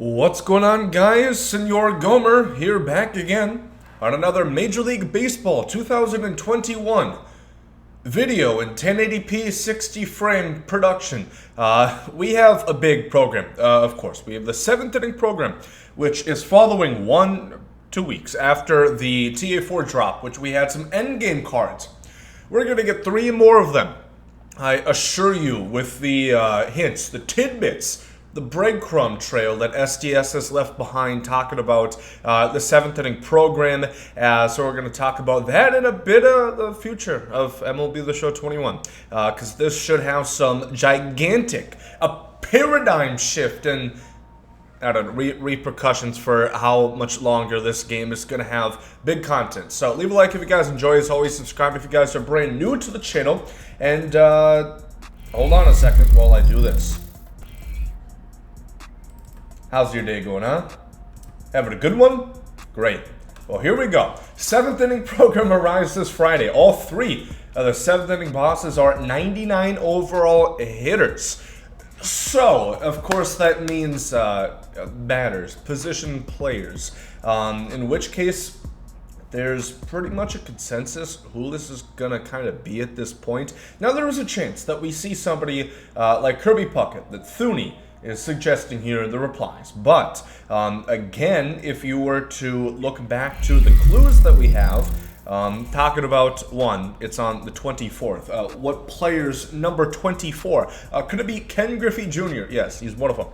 What's going on, guys? Senor Gomer here, back again on another Major League Baseball 2021 video in 1080p 60 frame production. We have a big program, of course. We have the 7th inning program, which is following 2 weeks after the TA4 drop, which we had some endgame cards. We're going to get 3 more of them, I assure you, with the hints, the tidbits, the breadcrumb trail that SDS has left behind, talking about the 7th inning program. So we're going to talk about that and a bit of the future of MLB The Show 21, because this should have some gigantic, a paradigm shift and repercussions for how much longer this game is going to have big content. So leave a like if you guys enjoy. As always, subscribe if you guys are brand new to the channel. And hold on a second while I do this. How's your day going, huh? Having a good one? Great. Well, here we go. 7th inning program arrives this Friday. All 3 of the 7th inning bosses are 99 overall hitters. So, of course, that means batters, position players. In which case, there's pretty much a consensus who this is going to kind of be at this point. Now, there is a chance that we see somebody like Kirby Puckett, that Thune is suggesting here in the replies. But, again, if you were to look back to the clues that we have, talking about one, it's on the 24th. What players number 24? Could it be Ken Griffey Jr.? Yes, he's one of them.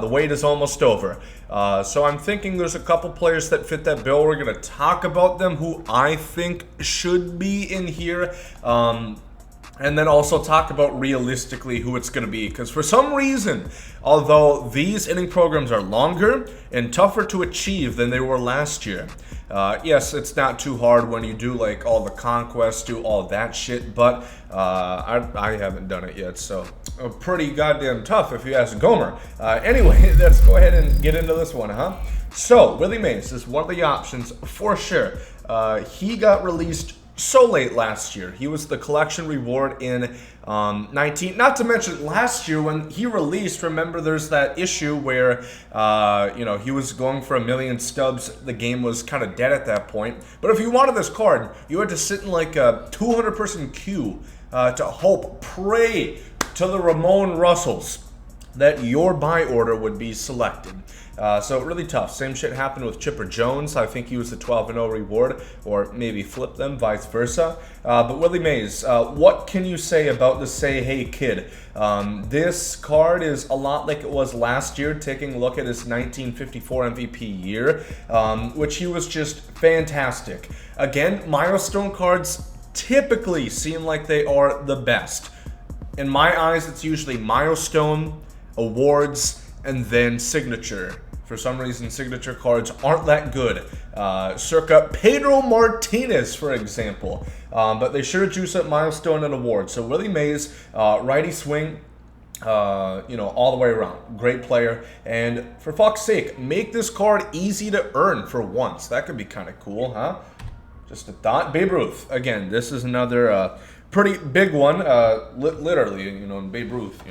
The wait is almost over. So I'm thinking there's a couple players that fit that bill. We're going to talk about them who I think should be in here. And then also talk about realistically who it's going to be. Because for some reason, although these inning programs are longer and tougher to achieve than they were last year. Yes, it's not too hard when you do like all the conquests, do all that shit. But I haven't done it yet. So pretty goddamn tough if you ask Gomer. Anyway, let's go ahead and get into this one, huh? So, Willie Mays is one of the options for sure. He got released so late last year. He was the collection reward in 19. Not to mention last year when he released, remember there's that issue where he was going for 1 million stubs. The game was kind of dead at that point. But if you wanted this card, you had to sit in like a 200-person queue to pray to the Ramon Russells that your buy order would be selected. So really tough. Same shit happened with Chipper Jones. I think he was the 12-0 reward, or maybe flip them, vice versa. But Willie Mays, what can you say about the Say Hey Kid? This card is a lot like it was last year, taking a look at his 1954 MVP year, which he was just fantastic. Again, milestone cards typically seem like they are the best. In my eyes, it's usually milestone, awards, and then signature. For some reason, signature cards aren't that good. Circa Pedro Martinez, for example. But they sure juice up milestone and award. So Willie Mays, righty swing, all the way around. Great player. And for fuck's sake, make this card easy to earn for once. That could be kind of cool, huh? Just a thought. Babe Ruth. Again, this is another pretty big one. Literally, Babe Ruth,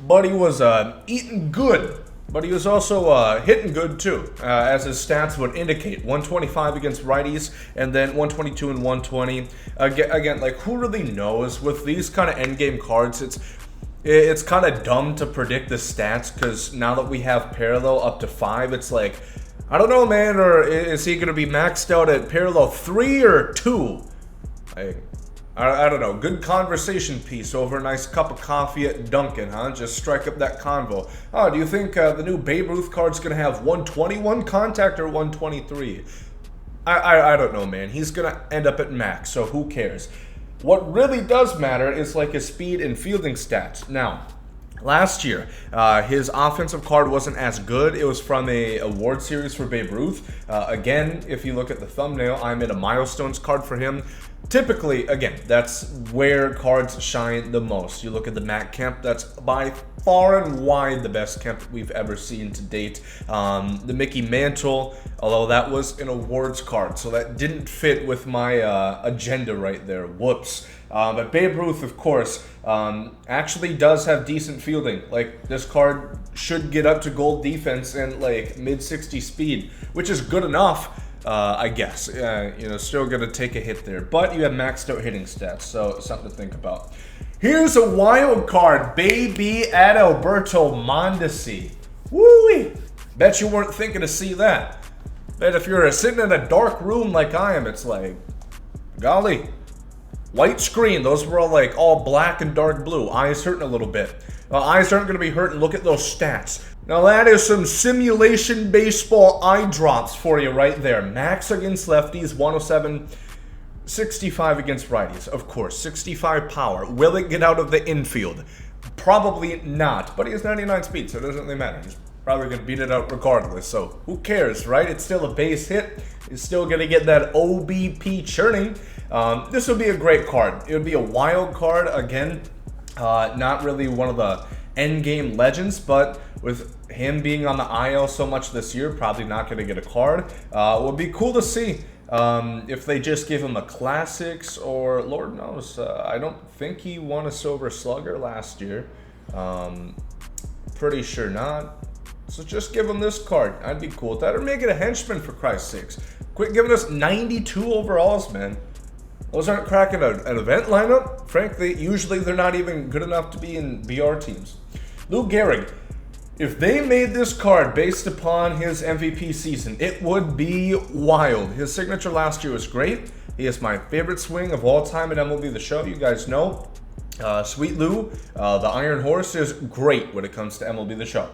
Buddy was eating good, but he was also hitting good too, as his stats would indicate. 125 against righties, and then 122 and 120. Again, like, who really knows? With these kind of endgame cards, it's kind of dumb to predict the stats, because now that we have parallel up to 5, it's like, I don't know, man, or is he going to be maxed out at parallel 3 or 2? I don't know. Good conversation piece over a nice cup of coffee at Dunkin', huh? Just strike up that convo. Oh, do you think the new Babe Ruth card's going to have 121 contact or 123? I don't know, man. He's going to end up at max, so who cares? What really does matter is like his speed and fielding stats. Now, last year, his offensive card wasn't as good. It was from a award series for Babe Ruth. Again, if you look at the thumbnail, I'm in a milestones card for him. Typically, again, that's where cards shine the most. You look at the Matt Kemp, that's by far and wide the best Kemp we've ever seen to date. The Mickey Mantle, although that was an awards card, so that didn't fit with my agenda right there. Whoops. But Babe Ruth, of course, actually does have decent fielding. Like, this card should get up to gold defense and like mid-60 speed, which is good enough. I guess, you know, still gonna take a hit there, but you have maxed out hitting stats, so something to think about. Here's a wild card, baby Adalberto Mondesi. Woo-wee! Bet you weren't thinking to see that. Bet if you're sitting in a dark room like I am, it's like, golly. White screen, those were all like all black and dark blue. Eyes hurting a little bit. Eyes aren't gonna be hurting, look at those stats. Now that is some simulation baseball eye drops for you right there. Max against lefties, 107, 65 against righties. Of course, 65 power. Will it get out of the infield? Probably not, but he has 99 speed, so it doesn't really matter. He's probably going to beat it out regardless, so who cares, right? It's still a base hit. He's still going to get that OBP churning. This would be a great card. It would be a wild card, again. Not really one of the endgame legends, but with him being on the IL so much this year, probably not going to get a card. It would be cool to see if they just give him a classics, or Lord knows, I don't think he won a silver slugger last year. Pretty sure not. So just give him this card. I'd be cool with that, or make it a henchman for Christ's sakes. Quit giving us 92 overalls, man. Those aren't cracking an event lineup. Frankly, usually they're not even good enough to be in BR teams. Lou Gehrig, if they made this card based upon his MVP season, it would be wild. His signature last year was great. He is my favorite swing of all time at MLB The Show. You guys know. Sweet Lou, the Iron Horse, is great when it comes to MLB The Show.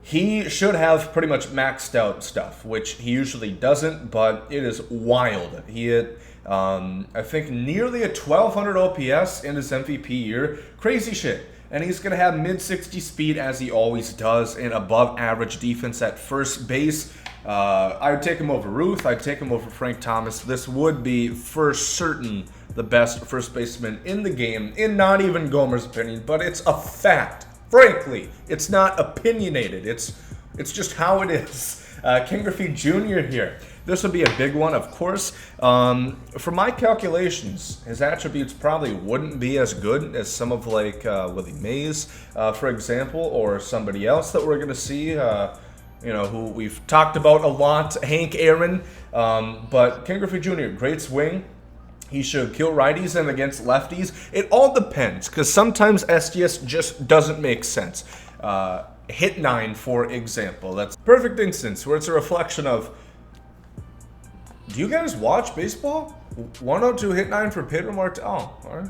He should have pretty much maxed out stuff, which he usually doesn't, but it is wild. He hit, I think, nearly a 1200 OPS in his MVP year. Crazy shit. And he's going to have mid-60 speed, as he always does, and above-average defense at first base. I would take him over Ruth. I'd take him over Frank Thomas. This would be, for certain, the best first baseman in the game, in not even Gomer's opinion, but it's a fact. Frankly, it's not opinionated. It's just how it is. Ken Griffey Jr. here. This would be a big one, of course. For my calculations, his attributes probably wouldn't be as good as some of like Willie Mays, for example, or somebody else that we're going to see, you know, who we've talked about a lot, Hank Aaron. But Ken Griffey Jr., great swing. He should kill righties and against lefties. It all depends, because sometimes SDS just doesn't make sense. Hit 9, for example. That's a perfect instance where it's a reflection of, do you guys watch baseball? 102 hit 9 for Pedro Martinez. Oh, all right.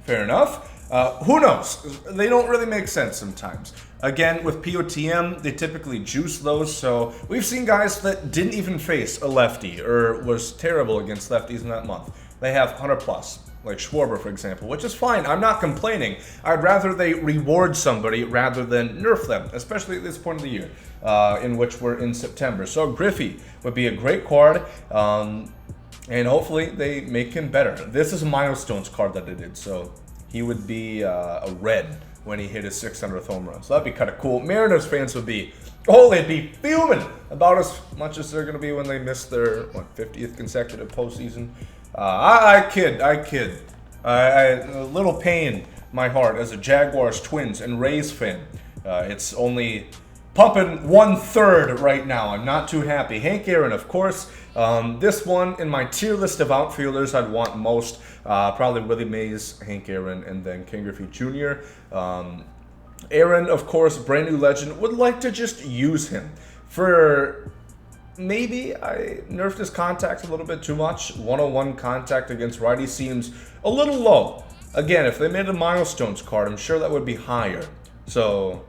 Fair enough. Who knows? They don't really make sense sometimes. Again, with POTM, they typically juice those, so we've seen guys that didn't even face a lefty or was terrible against lefties in that month. They have 100 plus, like Schwarber, for example, which is fine. I'm not complaining. I'd rather they reward somebody rather than nerf them, especially at this point of the year, in which we're in September. So Griffey would be a great card, and hopefully they make him better. This is a milestones card that I did, so he would be a red when he hit his 600th home run. So that'd be kind of cool. Mariners fans would be, oh, they'd be fuming about as much as they're going to be when they miss their, 50th consecutive postseason. I kid. A little pain my heart as a Jaguars, Twins, and Rays fan. It's only pumping 1/3 right now. I'm not too happy. Hank Aaron, of course. This one in my tier list of outfielders I'd want most. Probably Willie Mays, Hank Aaron, and then Ken Griffey Jr. Aaron, of course, brand new legend. Would like to just use him for... Maybe I nerfed his contact a little bit too much. 101 contact against righty seems a little low. Again, if they made a milestones card, I'm sure that would be higher. So,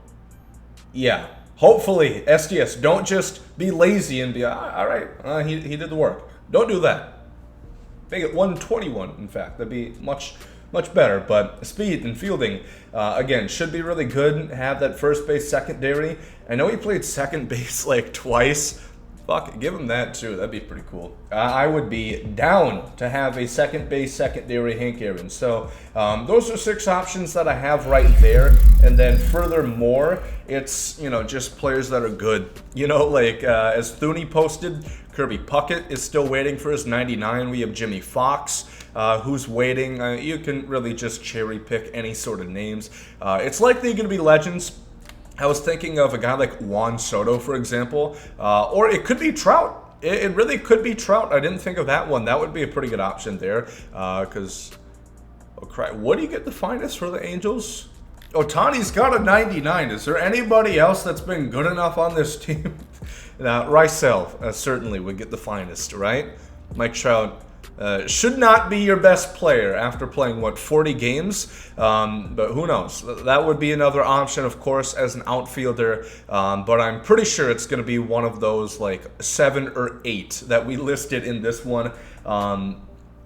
yeah. Hopefully, SDS, don't just be lazy and be, all right, he did the work. Don't do that. Make it 121, in fact. That'd be much better. But speed and fielding, again, should be really good. Have that first base secondary. I know he played second base like twice. Fuck it, give him that too. That'd be pretty cool. I would be down to have a second base secondary Hank Aaron. So those are 6 options that I have right there. And then furthermore, it's, you know, just players that are good. You know, like as Thuney posted, Kirby Puckett is still waiting for his 99. We have Jimmy Fox, who's waiting. You can really just cherry pick any sort of names. It's likely going to be legends. I was thinking of a guy like Juan Soto, for example, or it could be Trout. It really could be Trout. I didn't think of that one. That would be a pretty good option there, because, oh crap, what do you get the finest for the Angels? Ohtani's got a 99. Is there anybody else that's been good enough on this team? Rysel certainly would get the finest, right? Mike Trout should not be your best player after playing, what, 40 games? But who knows? That would be another option, of course, as an outfielder. But I'm pretty sure it's going to be one of those, like, 7 or 8 that we listed in this one.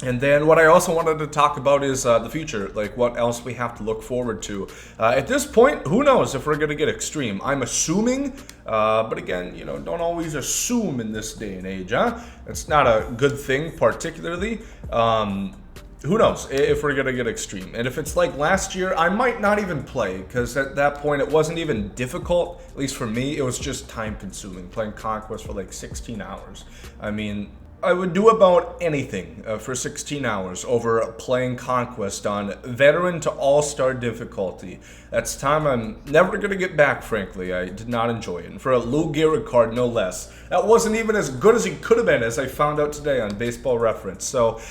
And then what I also wanted to talk about is the future, like what else we have to look forward to. At this point, who knows if we're going to get extreme. I'm assuming, but again, you know, don't always assume in this day and age, huh? It's not a good thing particularly. Who knows if we're going to get extreme. And if it's like last year, I might not even play, because at that point it wasn't even difficult, at least for me. It was just time consuming, playing Conquest for like 16 hours. I mean, I would do about anything for 16 hours over playing Conquest on veteran to all-star difficulty. That's time I'm never going to get back, frankly. I did not enjoy it. And for a Lou Gehrig card, no less. That wasn't even as good as he could have been, as I found out today on Baseball Reference. So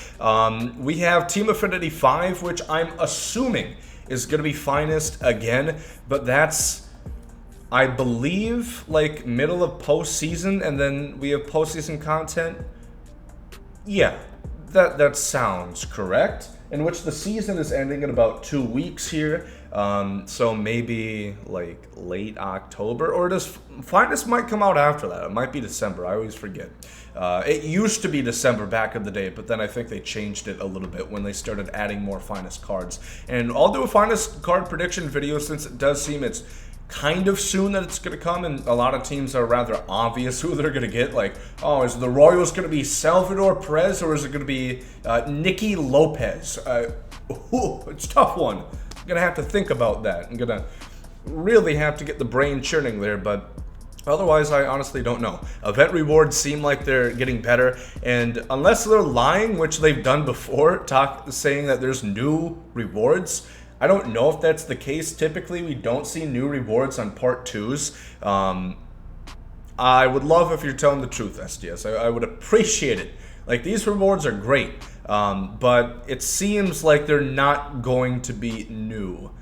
we have Team Affinity 5, which I'm assuming is going to be finest again. But that's, I believe, like middle of postseason, and then we have postseason content. Yeah, that sounds correct. In which the season is ending in about 2 weeks here. So maybe like late October, or does Finest might come out after that. It might be December. I always forget. It used to be December back in the day, but then I think they changed it a little bit when they started adding more Finest cards. And I'll do a Finest card prediction video, since it does seem it's kind of soon that it's going to come, and a lot of teams are rather obvious who they're going to get. Like, oh, is the Royals going to be Salvador Perez, or is it going to be Nicky Lopez? It's a tough one. I'm going to have to think about that. I'm going to really have to get the brain churning there, but otherwise, I honestly don't know. Event rewards seem like they're getting better, and unless they're lying, which they've done before, saying that there's new rewards, I don't know if that's the case. Typically, we don't see new rewards on part 2s. I would love if you're telling the truth, SDS. I would appreciate it. Like, these rewards are great, but it seems like they're not going to be new.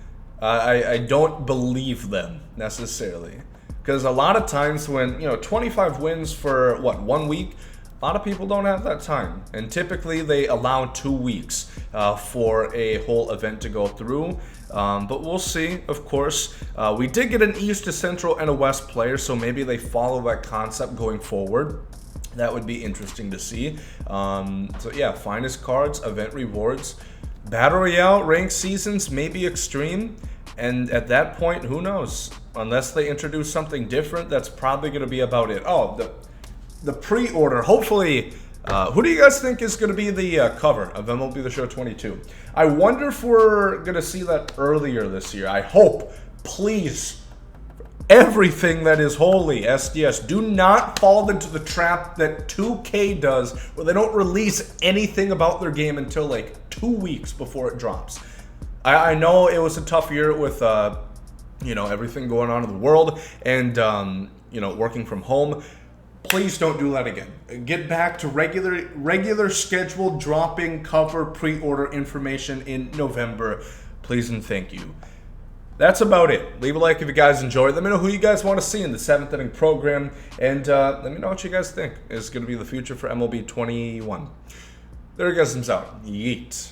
I don't believe them, necessarily. Because a lot of times when, you know, 25 wins for, what, 1 week? A lot of people don't have that time, and typically they allow 2 weeks for a whole event to go through, but we'll see, of course. We did get an East to Central and a West player, so maybe they follow that concept going forward. That would be interesting to see. So yeah, finest cards, event rewards, Battle Royale, ranked seasons, maybe extreme, and at that point, who knows? Unless they introduce something different, that's probably going to be about it. Oh, the pre-order, hopefully, who do you guys think is going to be the cover of MLB The Show 22? I wonder if we're going to see that earlier this year. I hope, please, everything that is holy, SDS, do not fall into the trap that 2K does, where they don't release anything about their game until like 2 weeks before it drops. I know it was a tough year with, you know, everything going on in the world, and, you know, working from home. Please don't do that again. Get back to regular scheduled dropping cover pre-order information in November. Please and thank you. That's about it. Leave a like if you guys enjoyed. Let me know who you guys want to see in the 7th inning program. And let me know what you guys think is going to be the future for MLB 21. There you guys, out. Yeet.